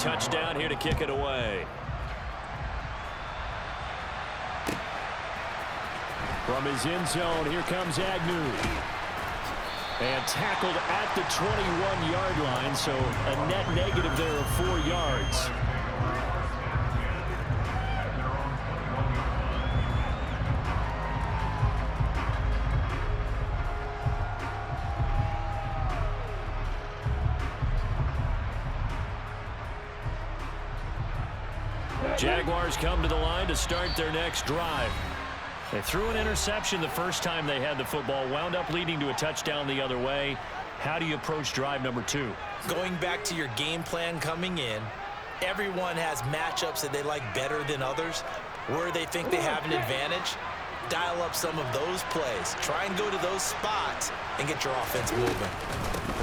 touchdown here to kick it away. From his end zone, here comes Agnew. And tackled at the 21-yard line, so a net negative there of 4 yards. Jaguars come to the line to start their next drive. They threw an interception the first time they had the football, wound up leading to a touchdown the other way. How do you approach drive number 2? Going back to your game plan coming in, everyone has matchups that they like better than others. Where they think they have an advantage, dial up some of those plays. Try and go to those spots and get your offense moving.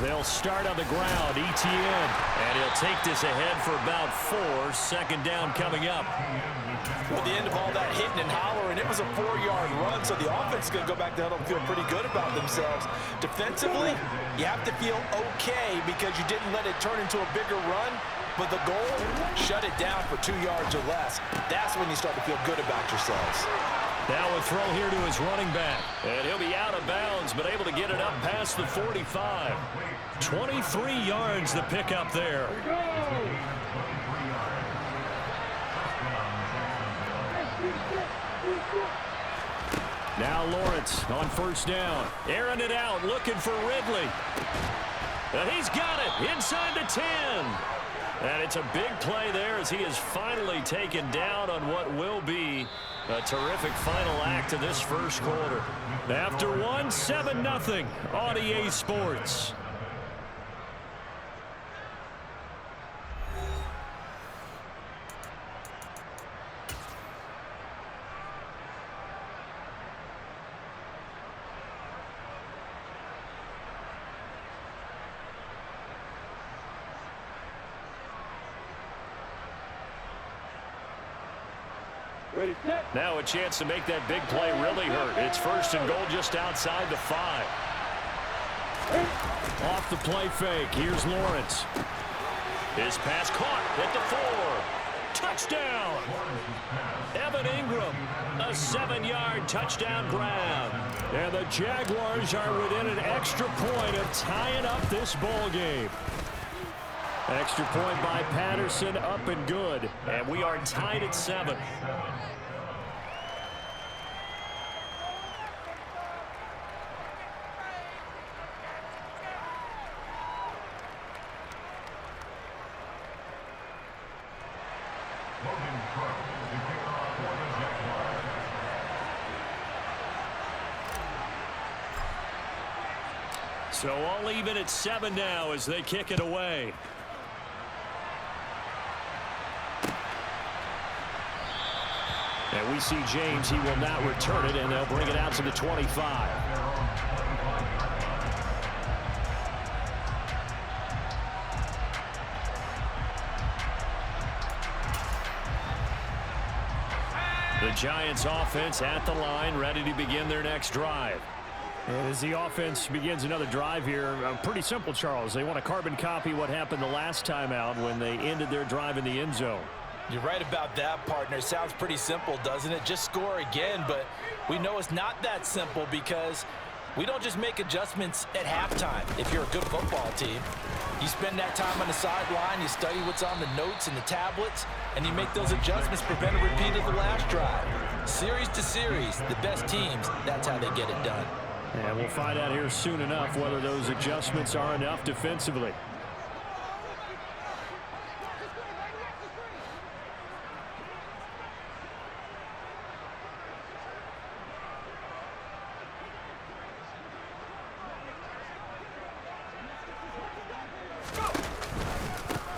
They'll start on the ground, ETN. And he'll take this ahead for about 4. Second down coming up. At the end of all that hitting and hollering, it was a 4-yard run, so the offense is going to go back to huddle and feel pretty good about themselves. Defensively, you have to feel okay because you didn't let it turn into a bigger run, but the goal, shut it down for 2 yards or less. That's when you start to feel good about yourselves. Now a throw here to his running back. And he'll be out of bounds, but able to get it up past the 45. 23 yards to pick up there. Now Lawrence on first down. Airing it out, looking for Ridley. And he's got it inside the 10. And it's a big play there as he is finally taken down on what will be a terrific final act of this first quarter. After one, 7-0 on EA Sports. Now a chance to make that big play really hurt. It's first and goal just outside the 5. Off the play fake. Here's Lawrence. His pass caught at the 4. Touchdown. Evan Ingram. A 7-yard touchdown grab. And the Jaguars are within an extra point of tying up this ball game. Extra point by Patterson, up and good. And we are tied at 7. So all even at 7 now as they kick it away. And we see James, he will not return it, and they'll bring it out to the 25. The Giants offense at the line, ready to begin their next drive. And as the offense begins another drive here, pretty simple, Charles. They want to carbon copy what happened the last time out when they ended their drive in the end zone. You're right about that, partner. Sounds pretty simple, doesn't it? Just score again, but we know it's not that simple because we don't just make adjustments at halftime if you're a good football team. You spend that time on the sideline, you study what's on the notes and the tablets, and you make those adjustments, prevent a repeat of the last drive. Series to series, the best teams, that's how they get it done. And we'll find out here soon enough whether those adjustments are enough defensively.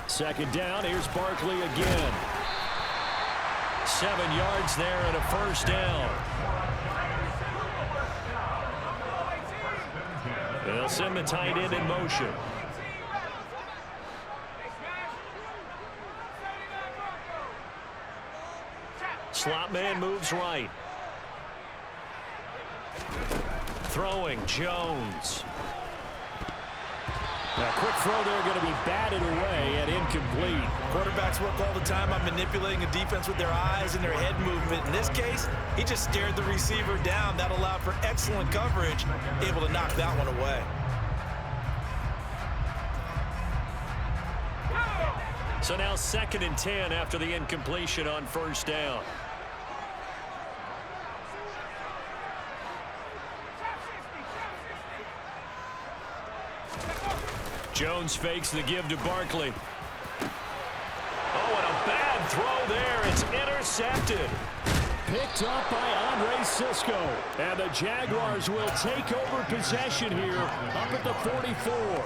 Second down, here's Barkley again. 7 yards there and a first down. They'll send the tight end in motion. Slot man moves right. Throwing, Jones. A quick throw there going to be batted away and incomplete. Quarterbacks work all the time on manipulating a defense with their eyes and their head movement. In this case, he just stared the receiver down. That allowed for excellent coverage, able to knock that one away. So now 2nd and 10 after the incompletion on first down. Jones fakes the give to Barkley. Oh, and a bad throw there. It's intercepted. Picked up by Andre Cisco. And the Jaguars will take over possession here up at the 44.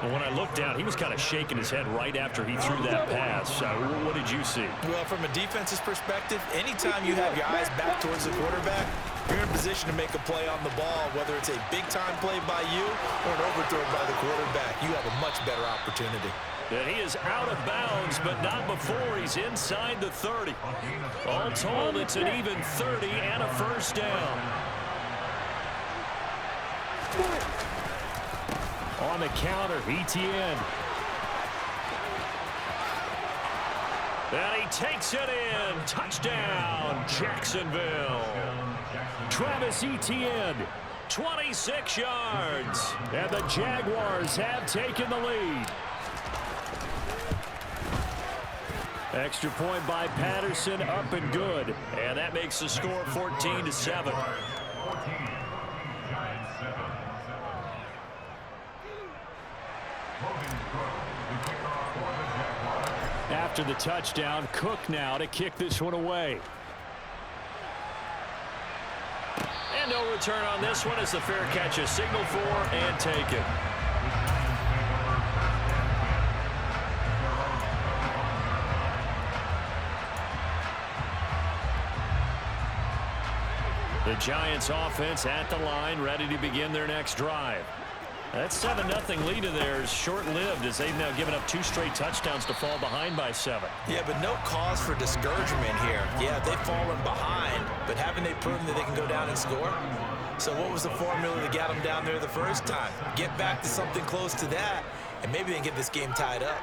Well, when I looked down, he was kind of shaking his head right after he threw that pass. What did you see? Well, from a defense's perspective, anytime you have your eyes back towards the quarterback, you're in a position to make a play on the ball, whether it's a big-time play by you or an overthrow by the quarterback. You have a much better opportunity. And he is out of bounds, but not before he's inside the 30. All told, it's an even 30 and a first down. On the counter, Etienne. And he takes it in. Touchdown, Jacksonville. Travis Etienne, 26 yards. And the Jaguars have taken the lead. Extra point by Patterson, up and good. And that makes the score 14-7. After the touchdown, Cook now to kick this one away. And no return on this one as the fair catch is signaled for and taken. The Giants offense at the line, ready to begin their next drive. That 7-0 lead of theirs short-lived as they've now given up 2 straight touchdowns to fall behind by 7. Yeah, but no cause for discouragement here. Yeah, they've fallen behind, but haven't they proven that they can go down and score? So what was the formula that got them down there the first time? Get back to something close to that, and maybe they can get this game tied up.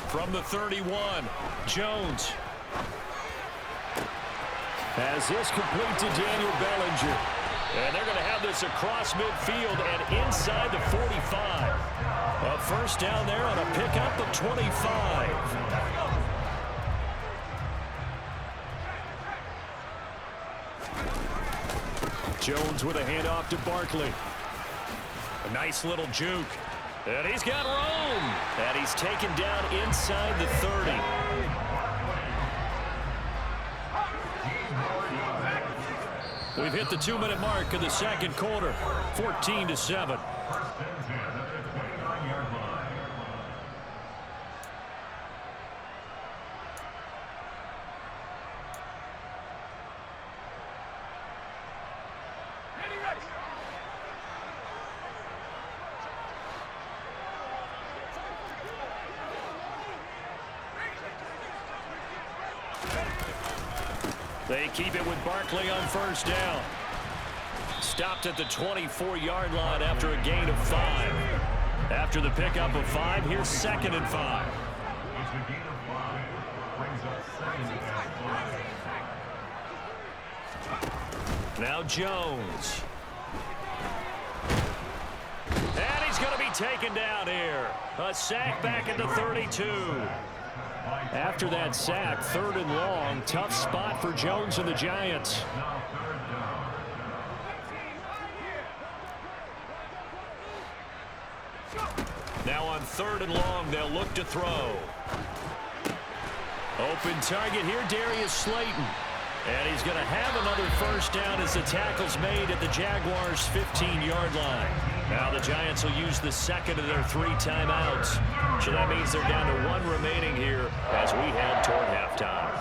From the 31, Jones. As this complete to Daniel Bellinger. And they're going to have this across midfield and inside the 45. A first down there on a pickup of 25. Jones with a handoff to Barkley. A nice little juke. And he's got room. And he's taken down inside the 30. We've hit the 2-minute mark of the second quarter, 14-7. They keep it with Barkley on first down. Stopped at the 24-yard line after a gain of 5. After the pickup of 5, here's 2nd and 5. Now Jones. And he's going to be taken down here. A sack back at the 32. After that sack, 3rd and long, tough spot for Jones and the Giants. Now on 3rd and long, they'll look to throw. Open target here, Darius Slayton. And he's going to have another first down as the tackle's made at the Jaguars' 15-yard line. Now the Giants will use the 2nd of their 3 timeouts. So that means they're down to 1 remaining here as we head toward halftime.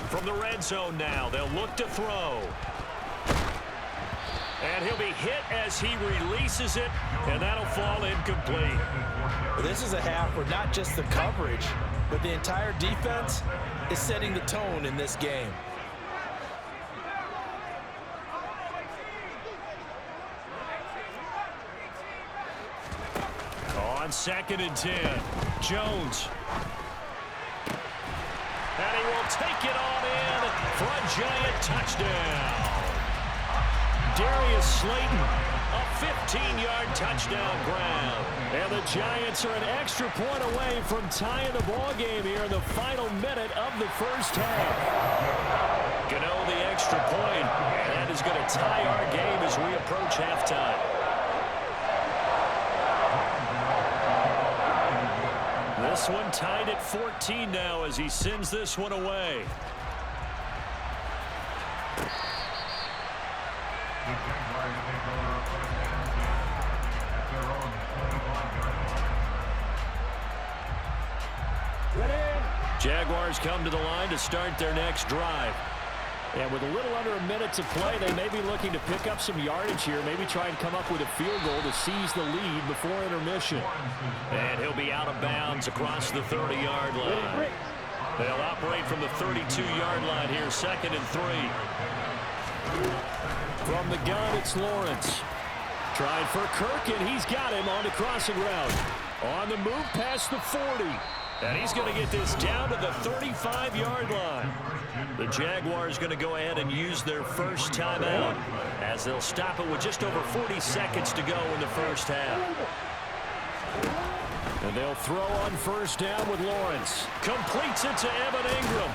From the red zone now, they'll look to throw. And he'll be hit as he releases it, and that'll fall incomplete. This is a half where not just the coverage, but the entire defense is setting the tone in this game. On 2nd and 10, Jones. And he will take it on in for a giant touchdown. Darius Slayton, a 15-yard touchdown grab. And the Giants are an extra point away from tying the ball game here in the final minute of the first half. Gano the extra point, and that is going to tie our game as we approach halftime. This one tied at 14 now as he sends this one away. Jaguars come to the line to start their next drive. And with a little under a minute to play, they may be looking to pick up some yardage here, maybe try and come up with a field goal to seize the lead before intermission. And he'll be out of bounds across the 30-yard line. They'll operate from the 32-yard line here, 2nd and 3. From the gun, it's Lawrence. Trying for Kirk, and he's got him on the crossing route. On the move past the 40. And he's going to get this down to the 35-yard line. The Jaguars going to go ahead and use their first timeout as they'll stop it with just over 40 seconds to go in the first half. And they'll throw on first down with Lawrence. Completes it to Evan Ingram.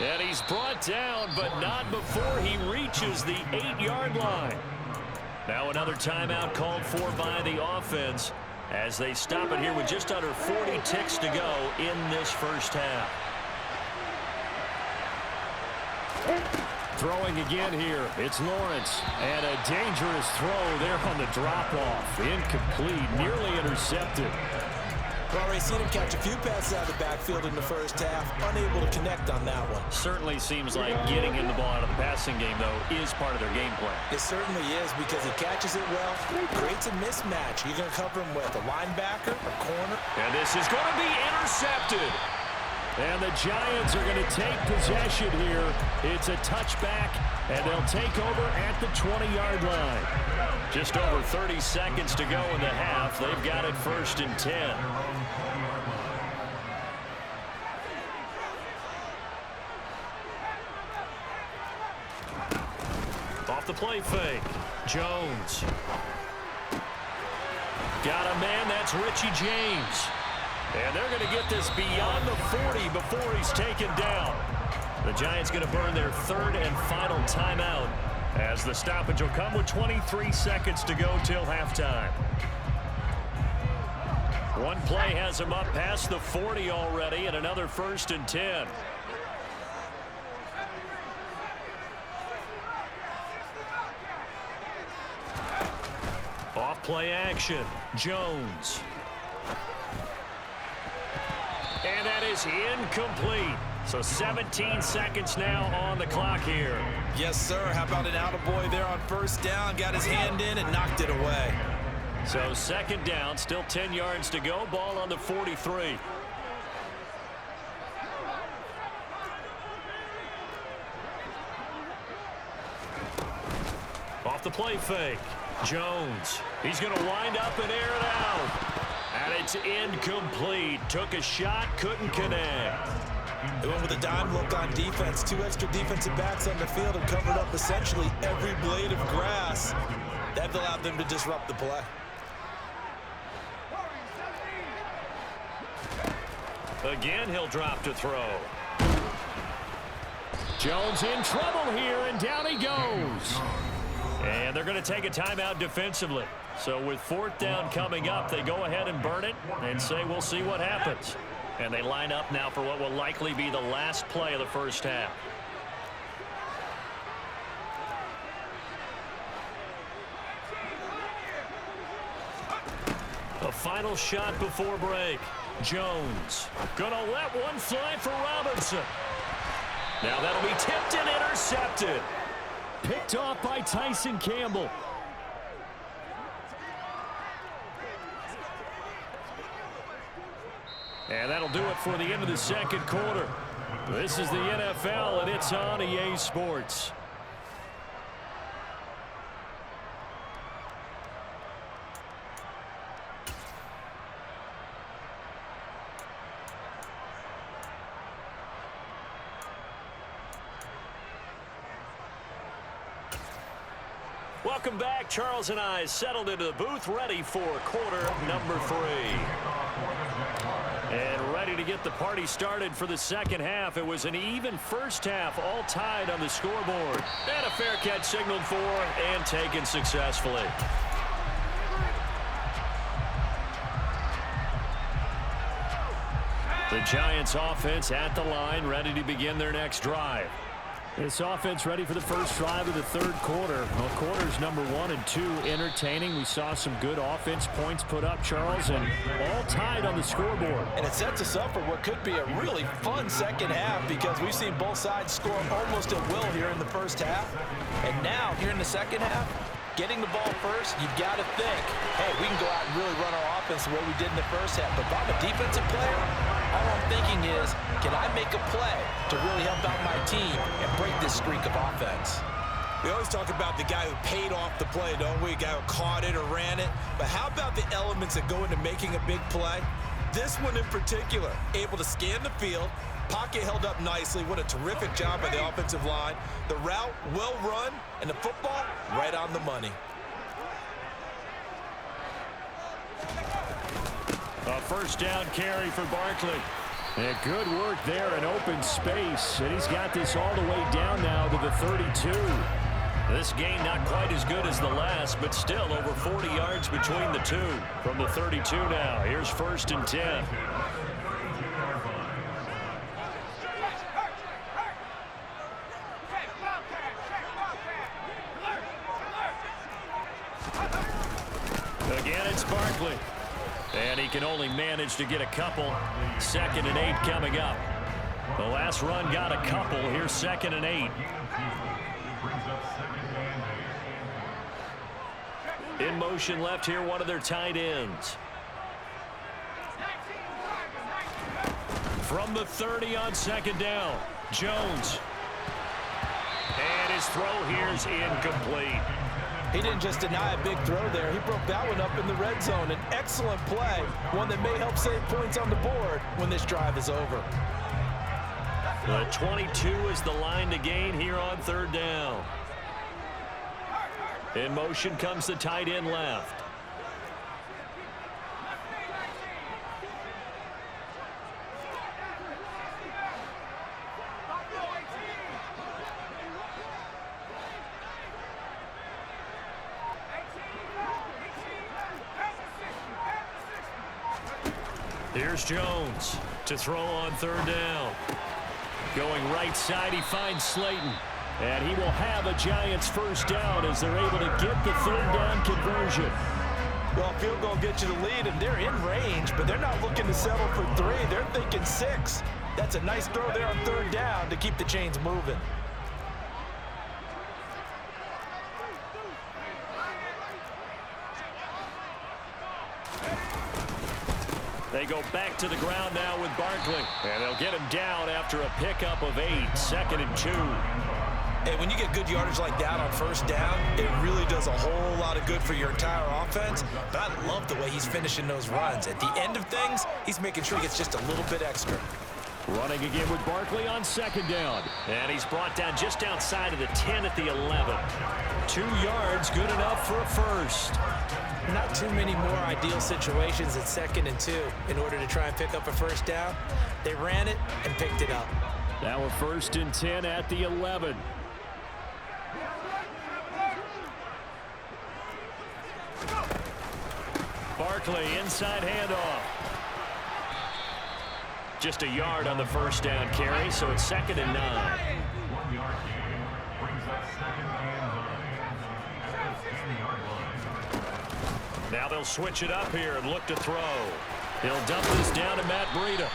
And he's brought down, but not before he reaches the 8-yard line. Now another timeout called for by the offense as they stop it here with just under 40 ticks to go in this first half. Throwing again here, it's Lawrence. And a dangerous throw there on the drop-off. Incomplete, nearly intercepted. We've already seen him catch a few passes out of the backfield in the first half, unable to connect on that one. Certainly seems like getting him the ball out of the passing game, though, is part of their game plan. It certainly is because he catches it well, creates a mismatch. You're going to cover him with a linebacker, a corner. And this is going to be intercepted. And the Giants are going to take possession here. It's a touchback, and they'll take over at the 20-yard line. Just over 30 seconds to go in the half. They've got it 1st and 10. Off the play fake. Jones. Got a man, that's Richie James. And they're going to get this beyond the 40 before he's taken down. The Giants going to burn their 3rd and final timeout as the stoppage will come with 23 seconds to go till halftime. One play has him up past the 40 already, and another 1st and 10. Off play action. Jones. And that is incomplete. So 17 seconds now on the clock here. Yes, sir. How about an attaboy there on first down? Got his hand in and knocked it away. So 2nd down, still 10 yards to go. Ball on the 43. Off the play fake. Jones. He's going to wind up and air it out. And it's incomplete. Took a shot, couldn't connect. They went with a dime look on defense. 2 extra defensive backs on the field and covered up essentially every blade of grass. That allowed them to disrupt the play. Again, he'll drop to throw. Jones in trouble here, and down he goes. And they're going to take a timeout defensively. So with 4th down coming up, they go ahead and burn it and say we'll see what happens. And they line up now for what will likely be the last play of the first half. A final shot before break. Jones gonna let one fly for Robinson. Now that'll be tipped and intercepted. picked off by Tyson Campbell. And that'll do it for the end of the second quarter. This is the NFL, and it's on EA Sports. Welcome back. Charles and I settled into the booth, ready for quarter number 3. And ready to get the party started for the second half. It was an even first half, all tied on the scoreboard. And a fair catch signaled for and taken successfully. The Giants offense at the line, ready to begin their next drive. This offense ready for the first drive of the third quarter. Well, quarters number 1 and 2 entertaining. We saw some good offense points put up, Charles, and all tied on the scoreboard. And it sets us up for what could be a really fun second half because we've seen both sides score almost at will here in the first half. And now, here in the second half, getting the ball first, you've got to think, hey, we can go out and really run our offense the way we did in the first half. But if I'm a defensive player, all I'm thinking is, can I make a play to really help out my team and break this streak of offense? We always talk about the guy who paid off the play, don't we? A guy who caught it or ran it. But how about the elements that go into making a big play? This one in particular, able to scan the field, pocket held up nicely. What a terrific job by the offensive line. The route, well run, and the football, right on the money. A first down carry for Barkley. And good work there in open space. And he's got this all the way down now to the 32. This game not quite as good as the last, but still over 40 yards between the two. From the 32 now, here's 1st and 10. Again, it's Barkley. And he can only manage to get a couple. 2nd and 8 coming up. The last run got a couple. Here's 2nd and 8. In motion left here, one of their tight ends. From the 30 on 2nd down, Jones. And his throw here is incomplete. He didn't just deny a big throw there. He broke that one up in the red zone. An excellent play, one that may help save points on the board when this drive is over. The 22 is the line to gain here on 3rd down. In motion comes the tight end left. Here's Jones to throw on 3rd down. Going right side, he finds Slayton. And he will have a Giants first down as they're able to get the 3rd down conversion. Well, field goal gets you the lead, and they're in range, but they're not looking to settle for 3. They're thinking 6. That's a nice throw there on 3rd down to keep the chains moving. They go back to the ground now with Barkley. And they'll get him down after a pickup of 8. 2nd and 2. Hey, when you get good yardage like that on 1st down, it really does a whole lot of good for your entire offense. But I love the way he's finishing those runs. At the end of things, he's making sure he gets just a little bit extra. Running again with Barkley on 2nd down. And he's brought down just outside of the 10 at the 11. 2 yards, good enough for a first. Not too many more ideal situations at 2nd and 2 in order to try and pick up a first down. They ran it and picked it up. Now a 1st and 10 at the 11. Barkley, inside handoff. Just a yard on the first down carry, so it's 2nd and 9. Now they'll switch it up here and look to throw. He'll dump this down to Matt Breida.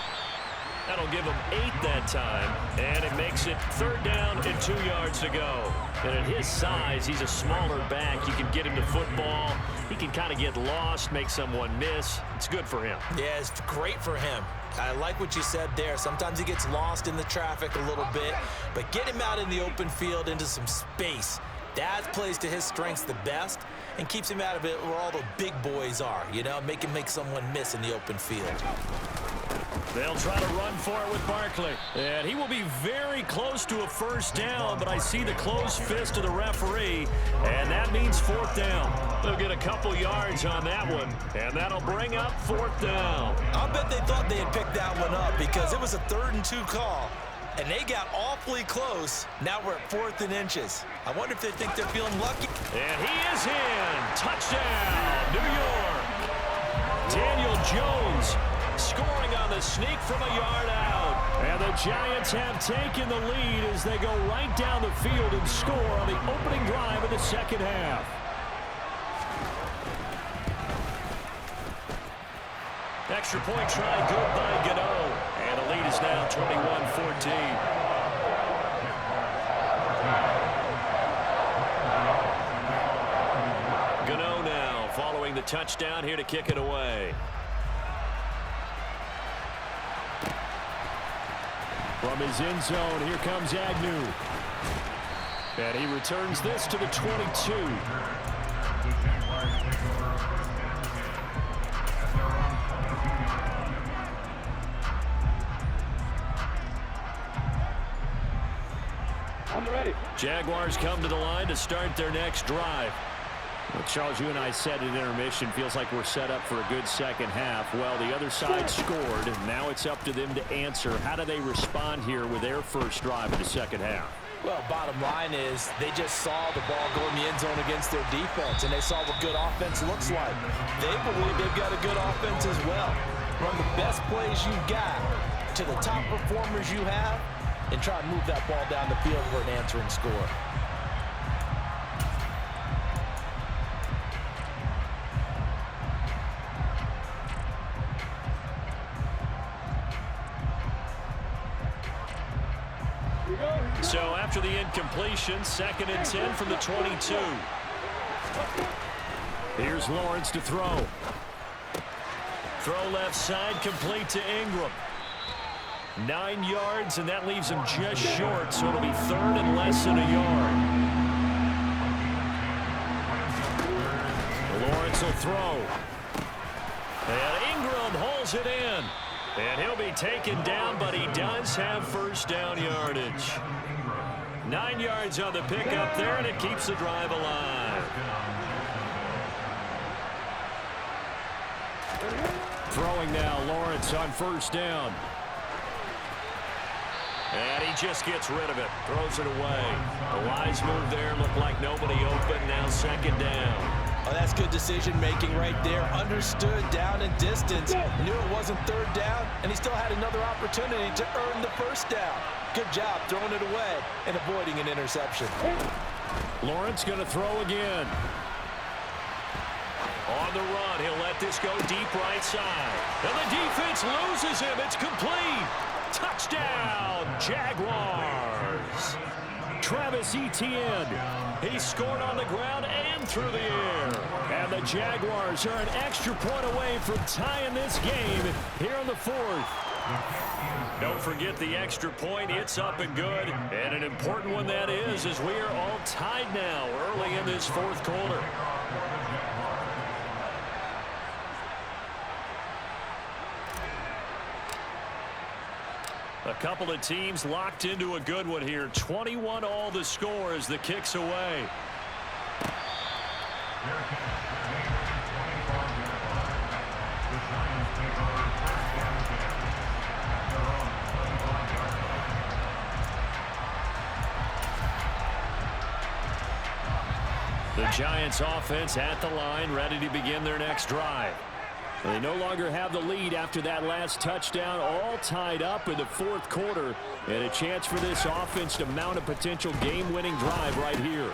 That'll give him 8 that time, and it makes it 3rd down and 2 yards to go. And at his size, he's a smaller back. You can get him to football. He can kind of get lost, make someone miss. It's good for him. Yeah, it's great for him. I like what you said there. Sometimes he gets lost in the traffic a little bit, but get him out in the open field into some space. That plays to his strengths the best and keeps him out of it where all the big boys are, you know, make someone miss in the open field. They'll try to run for it with Barkley. And he will be very close to a 1st down, but I see the closed fist of the referee, and that means 4th down. They'll get a couple yards on that one, and that'll bring up 4th down. I'll bet they thought they had picked that one up because it was a 3rd and 2 call, and they got awfully close. Now we're at 4th and inches. I wonder if they think they're feeling lucky. And he is in. Touchdown, New York. Daniel Jones scoring on the sneak from a yard out. And the Giants have taken the lead as they go right down the field and score on the opening drive of the 2nd half. Extra point try good by Gano. And the lead is now 21-14. Gano now following the touchdown here to kick it away. From his end zone, here comes Agnew. And he returns this to the 22. Jaguars come to the line to start their next drive. Well, Charles, you and I said at intermission, feels like we're set up for a good 2nd half. Well, the other side scored, and now it's up to them to answer. How do they respond here with their first drive of the 2nd half? Well, bottom line is they just saw the ball go in the end zone against their defense, and they saw what good offense looks like. They believe they've got a good offense as well. Run the best plays you've got to the top performers you have, and try to move that ball down the field for an answering score. So after the incompletion, 2nd and 10 from the 22. Here's Lawrence to throw. Throw left side, complete to Ingram. 9 yards, and that leaves him just short, so it'll be 3rd and less than a yard. Lawrence will throw. And Ingram holds it in. And he'll be taken down, but he does have 1st down yardage. 9 yards on the pickup there, and it keeps the drive alive. Throwing now, Lawrence on 1st down. And he just gets rid of it, throws it away. A wise move there, looked like nobody open, now 2nd down. Oh, that's good decision-making right there. Understood down and distance. Knew it wasn't 3rd down, and he still had another opportunity to earn the 1st down. Good job throwing it away and avoiding an interception. Lawrence going to throw again. On the run, he'll let this go deep right side. And the defense loses him. It's complete. Touchdown, Jaguars. Travis Etienne. He scored on the ground and through the air. And the Jaguars are an extra point away from tying this game here in the 4th. Don't forget the extra point. It's up and good. And an important one that is, as we are all tied now early in this 4th quarter. A couple of teams locked into a good one here. 21 all the score as the kick's away. The Giants offense at the line, ready to begin their next drive. They no longer have the lead after that last touchdown, all tied up in the 4th quarter, and a chance for this offense to mount a potential game-winning drive right here.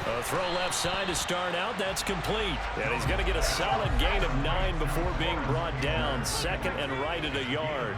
A throw left side to start out, that's complete. And he's going to get a solid gain of 9 before being brought down, 2nd and right at a yard.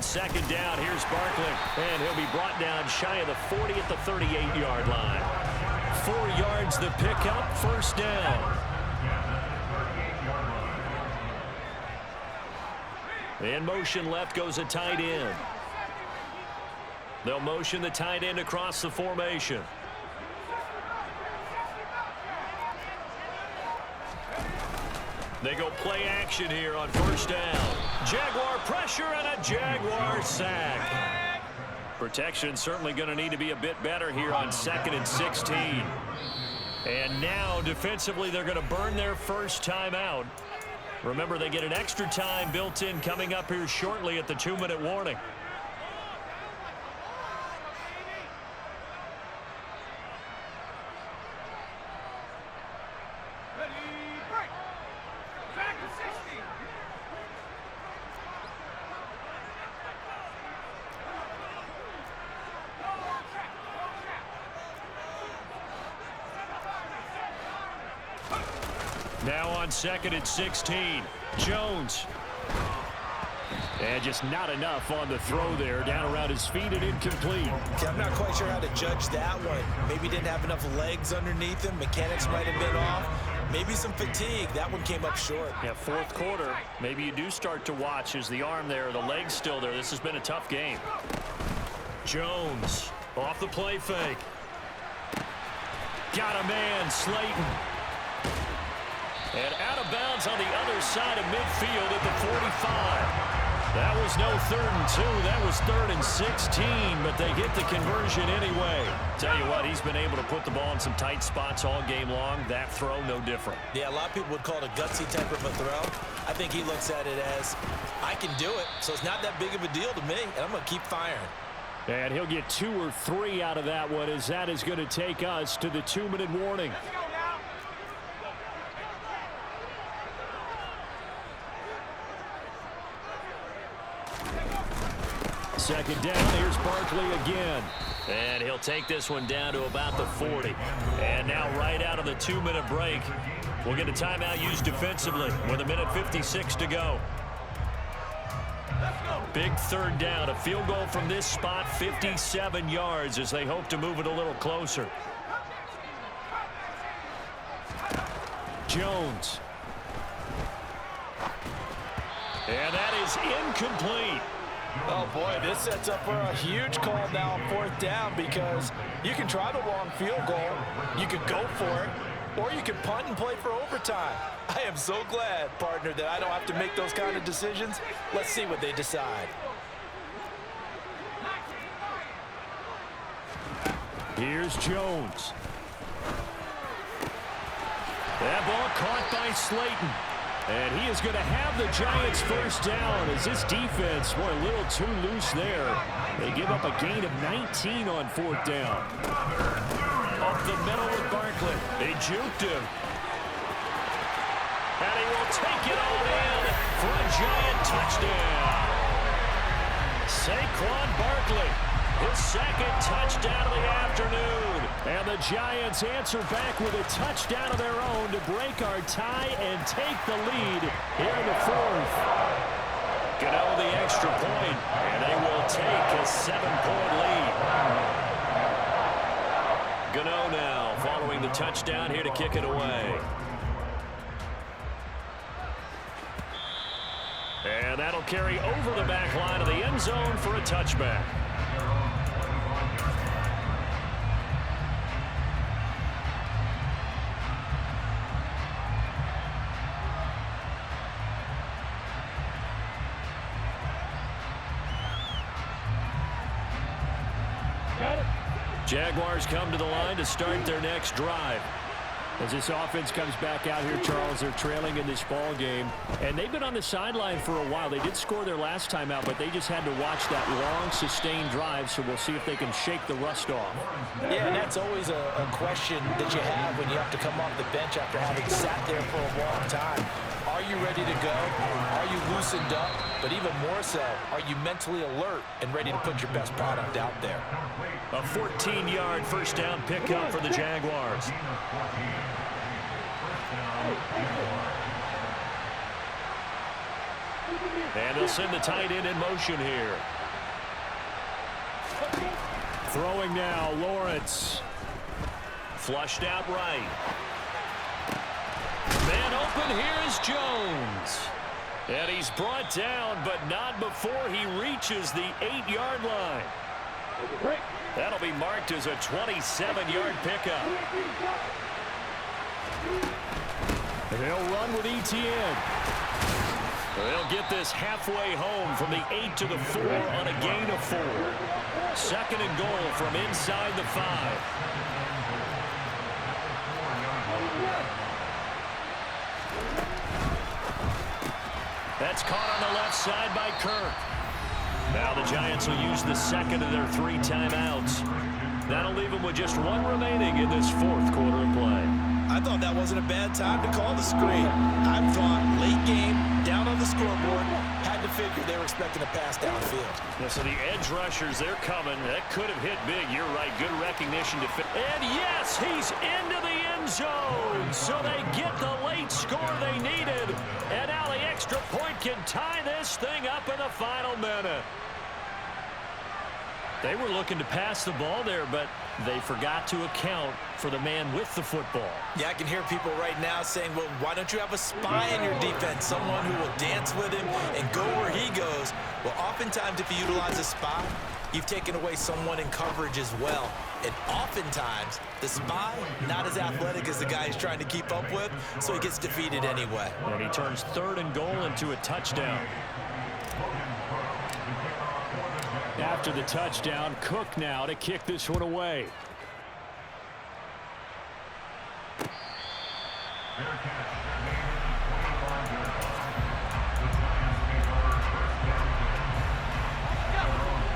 on second down. Here's Barkley, and he'll be brought down shy of the 40 at the 38-yard line. 4 yards the pickup, first down. In motion left goes a tight end. They'll motion the tight end across the formation. They go play action here on first down. Jaguar pressure and a Jaguar sack. Protection certainly going to need to be a bit better here on 2nd and 16. And now defensively they're going to burn their first time out. Remember, they get an extra time built in coming up here shortly at the 2-minute warning. Now on 2nd and 16, Jones. And just not enough on the throw there. Down around his feet and incomplete. Okay, I'm not quite sure how to judge that one. Maybe didn't have enough legs underneath him. Mechanics might have been off. Maybe some fatigue. That one came up short. Yeah, 4th quarter. Maybe you do start to watch. Is the arm there, the leg's still there? This has been a tough game. Jones off the play fake. Got a man, Slayton. And out of bounds on the other side of midfield at the 45. That was no 3rd and 2. That was 3rd and 16, but they get the conversion anyway. Tell you what, he's been able to put the ball in some tight spots all game long. That throw, no different. Yeah, a lot of people would call it a gutsy type of a throw. I think he looks at it as, I can do it, so it's not that big of a deal to me, and I'm going to keep firing. And he'll get 2 or 3 out of that one, as that is going to take us to the 2-minute warning. Second down, here's Barkley again. And he'll take this one down to about the 40. And now right out of the 2-minute break, we'll get a timeout used defensively with 1:56 to go. Big 3rd down, a field goal from this spot, 57 yards as they hope to move it a little closer. Jones. And that is incomplete. Oh, boy, this sets up for a huge call now on 4th down because you can try the long field goal, you can go for it, or you can punt and play for overtime. I am so glad, partner, that I don't have to make those kind of decisions. Let's see what they decide. Here's Jones. That ball caught by Slayton. And he is going to have the Giants first down as this defense were a little too loose there. They give up a gain of 19 on 4th down. Up the middle with Barkley. They juked him. And he will take it all in for a Giant touchdown. Saquon Barkley, his 2nd touchdown of the afternoon. And the Giants answer back with a touchdown of their own to break our tie and take the lead here in the 4th. Gano the extra point, and they will take a 7-point lead. Gano now following the touchdown here to kick it away. And that'll carry over the back line of the end zone for a touchback. Jaguars come to the line to start their next drive. As this offense comes back out here, Charles, they're trailing in this ball game. And they've been on the sideline for a while. They did score their last time out, but they just had to watch that long, sustained drive, so we'll see if they can shake the rust off. Yeah, and that's always a question that you have when you have to come off the bench after having sat there for a long time. Are you ready to go? Are you loosened up? But even more so, are you mentally alert and ready to put your best product out there? A 14-yard first down pickup for the Jaguars. And they'll send the tight end in motion here. Throwing now, Lawrence. Flushed out right. Man open, here is Jones. And he's brought down, but not before he reaches the 8-yard line. That'll be marked as a 27-yard pickup. They'll run with ETN. They'll get this halfway home from the 8 to the 4 on a gain of 4. Second and goal from inside the 5. That's caught on the left side by Kirk. Now the Giants will use the second of their 3 timeouts. That'll leave them with just 1 remaining in this 4th quarter of play. I thought that wasn't a bad time to call the screen. I thought late game, down on the scoreboard, had to figure they were expecting a pass downfield. Yeah, so the edge rushers, they're coming. That could have hit big. You're right. Good recognition to fit. And yes, he's into the end zone. So they get the late score they needed. And now the extra point can tie this thing up in the final minute. They were looking to pass the ball there, but they forgot to account for the man with the football. Yeah, I can hear people right now saying, well, why don't you have a spy in your defense, someone who will dance with him and go where he goes? Well, oftentimes if you utilize a spy, you've taken away someone in coverage as well. And oftentimes, the spy, not as athletic as the guy he's trying to keep up with, so he gets defeated anyway. And he turns 3rd and goal into a touchdown. After the touchdown, Cook now to kick this one away.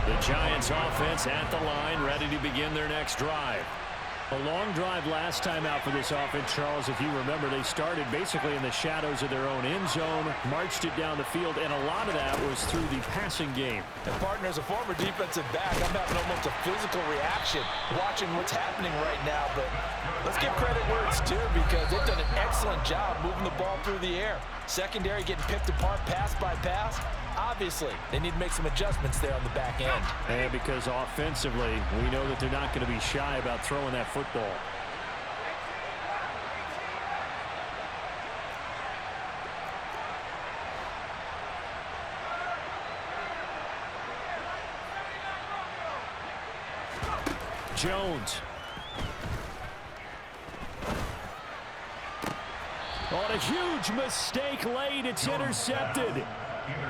The Giants offense at the line, ready to begin their next drive. A long drive last time out for this offense, Charles. If you remember, they started basically in the shadows of their own end zone, marched it down the field, and a lot of that was through the passing game. And partner, as a former defensive back, I'm having almost a physical reaction watching what's happening right now. But let's give credit where it's due, because they've done an excellent job moving the ball through the air. Secondary getting picked apart pass by pass. Obviously, they need to make some adjustments there on the back end. And because offensively, we know that they're not going to be shy about throwing that football. Jones. On a huge mistake late, it's intercepted.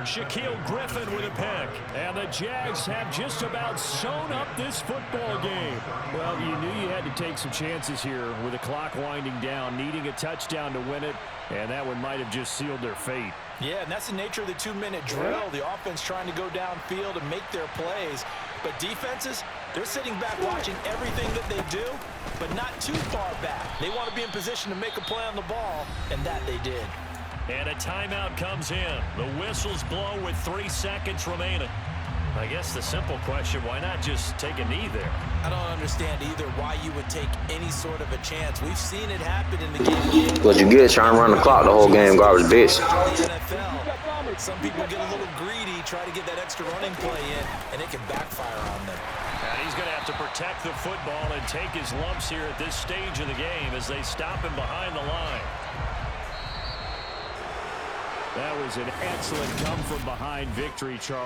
Shaquille Griffin with a pick. And the Jags have just about sewn up this football game. Well, you knew you had to take some chances here with the clock winding down, needing a touchdown to win it, and that one might have just sealed their fate. Yeah, and that's the nature of the 2-minute drill. The offense trying to go downfield and make their plays. But defenses, they're sitting back watching everything that they do, but not too far back. They want to be in position to make a play on the ball, and that they did. And a timeout comes in. The whistles blow with 3 seconds remaining. I guess the simple question, why not just take a knee there? I don't understand either why you would take any sort of a chance. We've seen it happen in the game. What you get, trying to run the clock the whole game, garbage bitch. NFL, some people get a little greedy, try to get that extra running play in, and it can backfire on them. And he's going to have to protect the football and take his lumps here at this stage of the game as they stop him behind the line. That was an excellent come-from-behind victory, Charles.